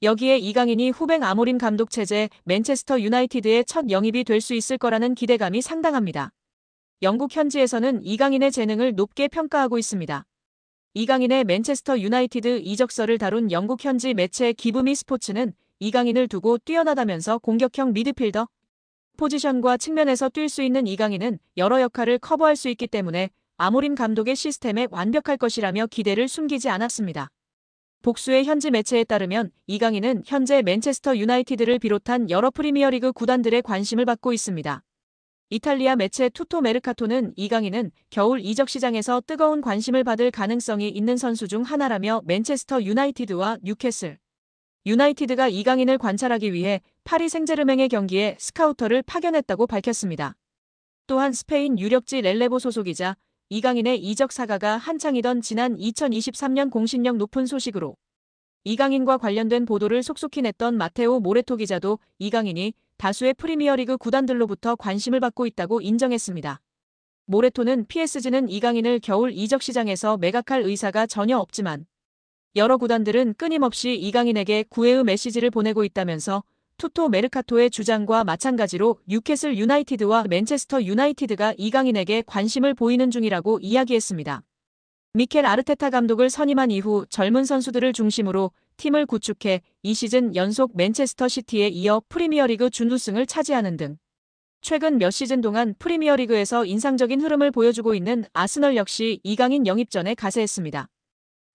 여기에 이강인이 후배 아모림 감독 체제 맨체스터 유나이티드의 첫 영입이 될 수 있을 거라는 기대감이 상당합니다. 영국 현지에서는 이강인의 재능을 높게 평가하고 있습니다. 이강인의 맨체스터 유나이티드 이적설을 다룬 영국 현지 매체 기브미 스포츠는 이강인을 두고 뛰어나다면서 공격형 미드필더 포지션과 측면에서 뛸 수 있는 이강인은 여러 역할을 커버할 수 있기 때문에 아모림 감독의 시스템에 완벽할 것이라며 기대를 숨기지 않았습니다. 복수의 현지 매체에 따르면 이강인은 현재 맨체스터 유나이티드를 비롯한 여러 프리미어리그 구단들의 관심을 받고 있습니다. 이탈리아 매체 투토 메르카토는 이강인은 겨울 이적 시장에서 뜨거운 관심을 받을 가능성이 있는 선수 중 하나라며 맨체스터 유나이티드와 뉴캐슬 유나이티드가 이강인을 관찰하기 위해 파리 생제르맹의 경기에 스카우터를 파견했다고 밝혔습니다. 또한 스페인 유력지 렐레보 소속이자 이강인의 이적 사가가 한창이던 지난 2023년 공신력 높은 소식으로 이강인과 관련된 보도를 속속히 냈던 마테오 모레토 기자도 이강인이 다수의 프리미어리그 구단들로부터 관심을 받고 있다고 인정했습니다. 모레토는 PSG는 이강인을 겨울 이적 시장에서 매각할 의사가 전혀 없지만 여러 구단들은 끊임없이 이강인에게 구애의 메시지를 보내고 있다면서 투토 메르카토의 주장과 마찬가지로 뉴캐슬 유나이티드와 맨체스터 유나이티드가 이강인에게 관심을 보이는 중이라고 이야기했습니다. 미켈 아르테타 감독을 선임한 이후 젊은 선수들을 중심으로 팀을 구축해 이 시즌 연속 맨체스터 시티에 이어 프리미어리그 준우승을 차지하는 등 최근 몇 시즌 동안 프리미어리그에서 인상적인 흐름을 보여주고 있는 아스널 역시 이강인 영입전에 가세했습니다.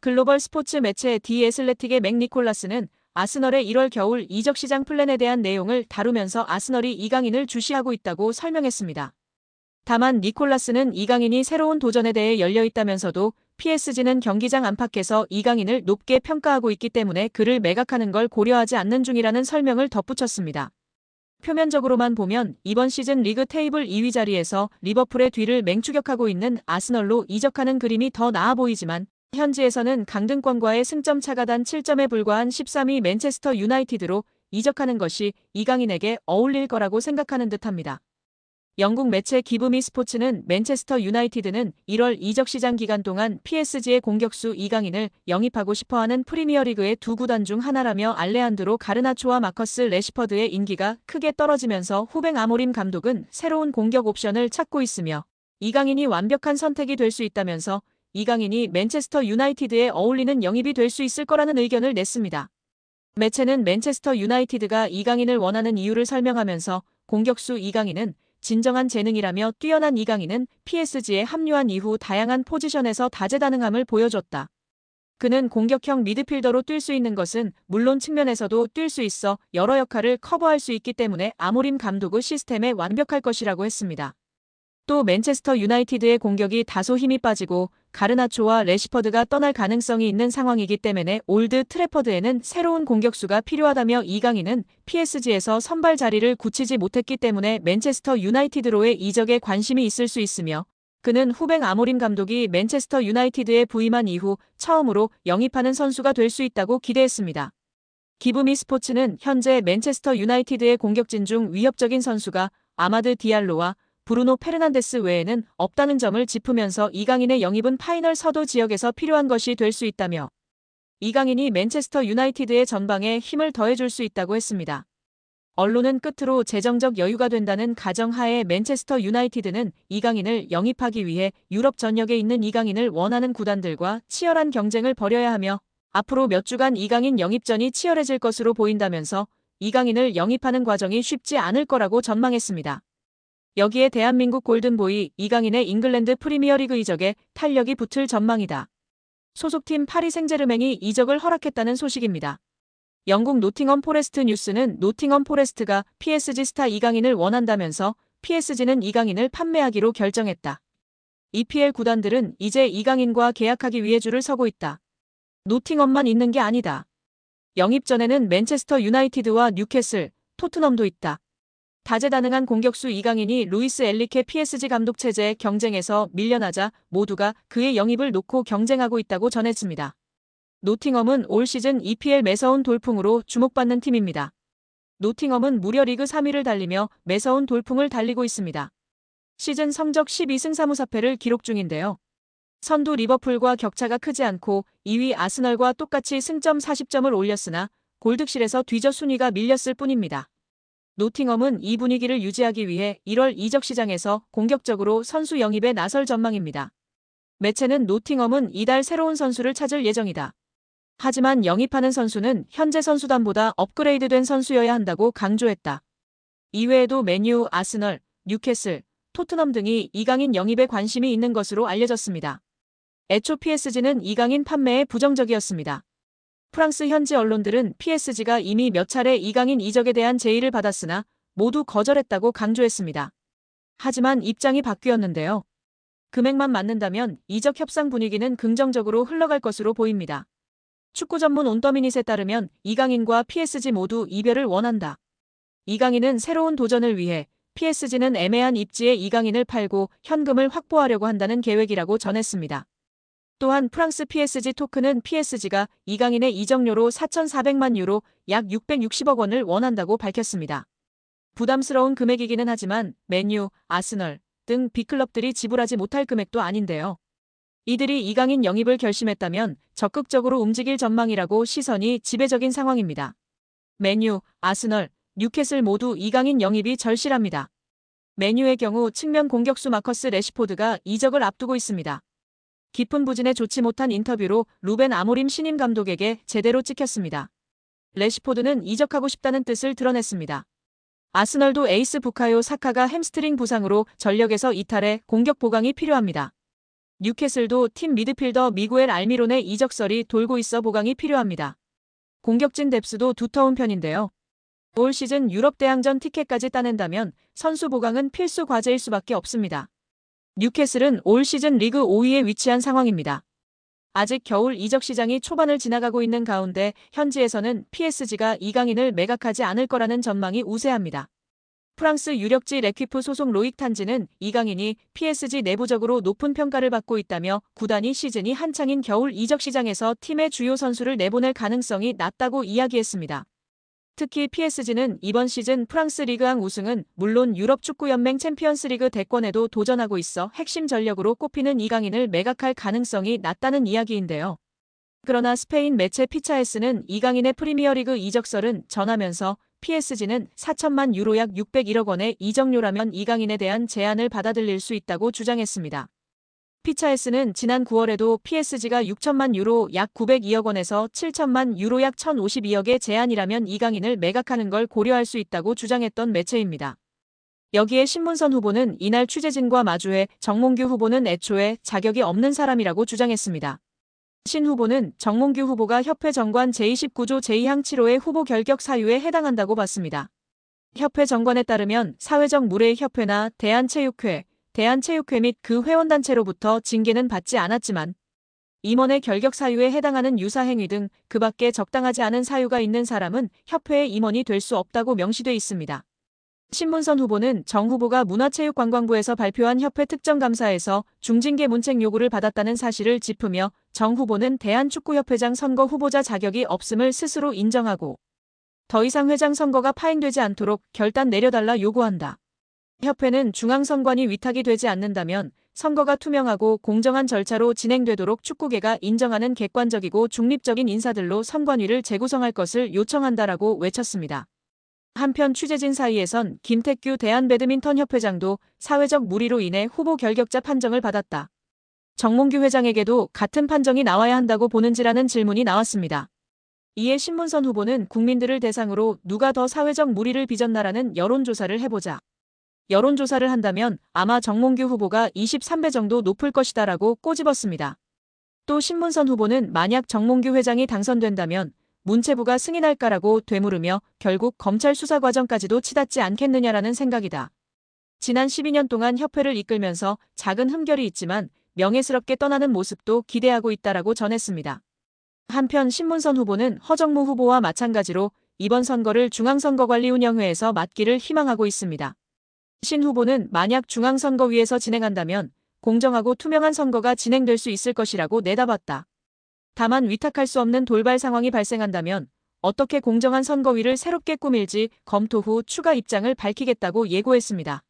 글로벌 스포츠 매체 디 애슬레틱의 맥 니콜라스는 아스널의 1월 겨울 이적 시장 플랜에 대한 내용을 다루면서 아스널이 이강인을 주시하고 있다고 설명했습니다. 다만 니콜라스는 이강인이 새로운 도전에 대해 열려있다면서도 PSG는 경기장 안팎에서 이강인을 높게 평가하고 있기 때문에 그를 매각하는 걸 고려하지 않는 중이라는 설명을 덧붙였습니다. 표면적으로만 보면 이번 시즌 리그 테이블 2위 자리에서 리버풀의 뒤를 맹추격하고 있는 아스널로 이적하는 그림이 더 나아 보이지만 현지에서는 강등권과의 승점 차가 단 7점에 불과한 13위 맨체스터 유나이티드로 이적하는 것이 이강인에게 어울릴 거라고 생각하는 듯합니다. 영국 매체 기브미 스포츠는 맨체스터 유나이티드는 1월 이적 시장 기간 동안 PSG의 공격수 이강인을 영입하고 싶어하는 프리미어리그의 두 구단 중 하나라며 알레한드로 가르나초와 마커스 레시퍼드의 인기가 크게 떨어지면서 후배 아모림 감독은 새로운 공격 옵션을 찾고 있으며 이강인이 완벽한 선택이 될 수 있다면서 이강인이 맨체스터 유나이티드에 어울리는 영입이 될 수 있을 거라는 의견을 냈습니다. 매체는 맨체스터 유나이티드가 이강인을 원하는 이유를 설명하면서 공격수 이강인은 진정한 재능이라며 뛰어난 이강인은 PSG에 합류한 이후 다양한 포지션에서 다재다능함을 보여줬다. 그는 공격형 미드필더로 뛸 수 있는 것은 물론 측면에서도 뛸 수 있어 여러 역할을 커버할 수 있기 때문에 아모림 감독의 시스템에 완벽할 것이라고 했습니다. 또 맨체스터 유나이티드의 공격이 다소 힘이 빠지고 가르나초와 레시퍼드가 떠날 가능성이 있는 상황이기 때문에 올드 트래퍼드에는 새로운 공격수가 필요하다며 이강인은 PSG에서 선발 자리를 굳히지 못했기 때문에 맨체스터 유나이티드로의 이적에 관심이 있을 수 있으며 그는 후배 아모림 감독이 맨체스터 유나이티드에 부임한 이후 처음으로 영입하는 선수가 될 수 있다고 기대했습니다. 기브미 스포츠는 현재 맨체스터 유나이티드의 공격진 중 위협적인 선수가 아마드 디알로와 브루노 페르난데스 외에는 없다는 점을 짚으면서 이강인의 영입은 파이널 서도 지역에서 필요한 것이 될 수 있다며 이강인이 맨체스터 유나이티드의 전방에 힘을 더해줄 수 있다고 했습니다. 언론은 끝으로 재정적 여유가 된다는 가정하에 맨체스터 유나이티드는 이강인을 영입하기 위해 유럽 전역에 있는 이강인을 원하는 구단들과 치열한 경쟁을 벌여야 하며 앞으로 몇 주간 이강인 영입전이 치열해질 것으로 보인다면서 이강인을 영입하는 과정이 쉽지 않을 거라고 전망했습니다. 여기에 대한민국 골든보이 이강인의 잉글랜드 프리미어리그 이적에 탄력이 붙을 전망이다. 소속팀 파리 생제르맹이 이적을 허락했다는 소식입니다. 영국 노팅엄 포레스트 뉴스는 노팅엄 포레스트가 PSG 스타 이강인을 원한다면서 PSG는 이강인을 판매하기로 결정했다. EPL 구단들은 이제 이강인과 계약하기 위해 줄을 서고 있다. 노팅엄만 있는 게 아니다. 영입 전에는 맨체스터 유나이티드와 뉴캐슬, 토트넘도 있다. 다재다능한 공격수 이강인이 루이스 엔리케 PSG 감독 체제의 경쟁에서 밀려나자 모두가 그의 영입을 놓고 경쟁하고 있다고 전했습니다. 노팅엄은 올 시즌 EPL 매서운 돌풍으로 주목받는 팀입니다. 노팅엄은 무려 리그 3위를 달리며 매서운 돌풍을 달리고 있습니다. 시즌 성적 12승 3무4패를 기록 중인데요. 선두 리버풀과 격차가 크지 않고 2위 아스널과 똑같이 승점 40점을 올렸으나 골득실에서 뒤져 순위가 밀렸을 뿐입니다. 노팅엄은 이 분위기를 유지하기 위해 1월 이적 시장에서 공격적으로 선수 영입에 나설 전망입니다. 매체는 노팅엄은 이달 새로운 선수를 찾을 예정이다. 하지만 영입하는 선수는 현재 선수단보다 업그레이드된 선수여야 한다고 강조했다. 이외에도 맨유, 아스널, 뉴캐슬, 토트넘 등이 이강인 영입에 관심이 있는 것으로 알려졌습니다. 애초 PSG는 이강인 판매에 부정적이었습니다. 프랑스 현지 언론들은 PSG가 이미 몇 차례 이강인 이적에 대한 제의를 받았으나 모두 거절했다고 강조했습니다. 하지만 입장이 바뀌었는데요. 금액만 맞는다면 이적 협상 분위기는 긍정적으로 흘러갈 것으로 보입니다. 축구 전문 온더미닛에 따르면 이강인과 PSG 모두 이별을 원한다. 이강인은 새로운 도전을 위해 PSG는 애매한 입지에 이강인을 팔고 현금을 확보하려고 한다는 계획이라고 전했습니다. 또한 프랑스 PSG 토크는 PSG가 이강인의 이적료로 4,400만 유로 약 660억 원을 원한다고 밝혔습니다. 부담스러운 금액이기는 하지만 맨유, 아스널 등 빅클럽들이 지불하지 못할 금액도 아닌데요. 이들이 이강인 영입을 결심했다면 적극적으로 움직일 전망이라고 시선이 지배적인 상황입니다. 맨유, 아스널, 뉴캐슬 모두 이강인 영입이 절실합니다. 맨유의 경우 측면 공격수 마커스 레시포드가 이적을 앞두고 있습니다. 깊은 부진에 좋지 못한 인터뷰로 루벤 아모림 신임 감독에게 제대로 찍혔습니다. 레시포드는 이적하고 싶다는 뜻을 드러냈습니다. 아스널도 에이스 부카요 사카가 햄스트링 부상으로 전력에서 이탈해 공격 보강이 필요합니다. 뉴캐슬도 팀 미드필더 미구엘 알미론의 이적설이 돌고 있어 보강이 필요합니다. 공격진 뎁스도 두터운 편인데요. 올 시즌 유럽 대항전 티켓까지 따낸다면 선수 보강은 필수 과제일 수밖에 없습니다. 뉴캐슬은 올 시즌 리그 5위에 위치한 상황입니다. 아직 겨울 이적 시장이 초반을 지나가고 있는 가운데 현지에서는 PSG가 이강인을 매각하지 않을 거라는 전망이 우세합니다. 프랑스 유력지 레퀴프 소속 로익 탄지는 이강인이 PSG 내부적으로 높은 평가를 받고 있다며 구단이 시즌이 한창인 겨울 이적 시장에서 팀의 주요 선수를 내보낼 가능성이 낮다고 이야기했습니다. 특히 PSG는 이번 시즌 프랑스 리그앙 우승은 물론 유럽 축구연맹 챔피언스리그 대권에도 도전하고 있어 핵심 전력으로 꼽히는 이강인을 매각할 가능성이 낮다는 이야기인데요. 그러나 스페인 매체 피차에스는 이강인의 프리미어리그 이적설은 전하면서 PSG는 4천만 유로 약 601억 원의 이적료라면 이강인에 대한 제안을 받아들일 수 있다고 주장했습니다. 피차에스는 지난 9월에도 PSG가 6천만 유로 약 902억 원에서 7천만 유로 약 1,052억의 제안이라면 이강인을 매각하는 걸 고려할 수 있다고 주장했던 매체입니다. 여기에 신문선 후보는 이날 취재진과 마주해 정몽규 후보는 애초에 자격이 없는 사람이라고 주장했습니다. 신 후보는 정몽규 후보가 협회 정관 제29조 제2항 7호의 후보 결격 사유에 해당한다고 봤습니다. 협회 정관에 따르면 사회적 무례협회나 대한체육회 및 그 회원단체로부터 징계는 받지 않았지만 임원의 결격 사유에 해당하는 유사 행위 등 그 밖에 적당하지 않은 사유가 있는 사람은 협회의 임원이 될 수 없다고 명시돼 있습니다. 신문선 후보는 정 후보가 문화체육관광부에서 발표한 협회 특정감사에서 중징계 문책 요구를 받았다는 사실을 짚으며 정 후보는 대한축구협회장 선거 후보자 자격이 없음을 스스로 인정하고 더 이상 회장 선거가 파행되지 않도록 결단 내려달라 요구한다. 협회는 중앙선관위 위탁이 되지 않는다면 선거가 투명하고 공정한 절차로 진행되도록 축구계가 인정하는 객관적이고 중립적인 인사들로 선관위를 재구성할 것을 요청한다라고 외쳤습니다. 한편 취재진 사이에선 김택규 대한배드민턴협회장도 사회적 무리로 인해 후보 결격자 판정을 받았다. 정몽규 회장에게도 같은 판정이 나와야 한다고 보는지라는 질문이 나왔습니다. 이에 신문선 후보는 국민들을 대상으로 누가 더 사회적 무리를 빚었나라는 여론조사를 해보자. 여론조사를 한다면 아마 정몽규 후보가 23배 정도 높을 것이다라고 꼬집었습니다. 또 신문선 후보는 만약 정몽규 회장이 당선된다면 문체부가 승인할까라고 되물으며 결국 검찰 수사 과정까지도 치닫지 않겠느냐라는 생각이다. 지난 12년 동안 협회를 이끌면서 작은 흠결이 있지만 명예스럽게 떠나는 모습도 기대하고 있다라고 전했습니다. 한편 신문선 후보는 허정무 후보와 마찬가지로 이번 선거를 중앙선거관리운영회에서 맡기를 희망하고 있습니다. 신 후보는 만약 중앙선거위에서 진행한다면 공정하고 투명한 선거가 진행될 수 있을 것이라고 내다봤다. 다만 위탁할 수 없는 돌발 상황이 발생한다면 어떻게 공정한 선거위를 새롭게 꾸밀지 검토 후 추가 입장을 밝히겠다고 예고했습니다.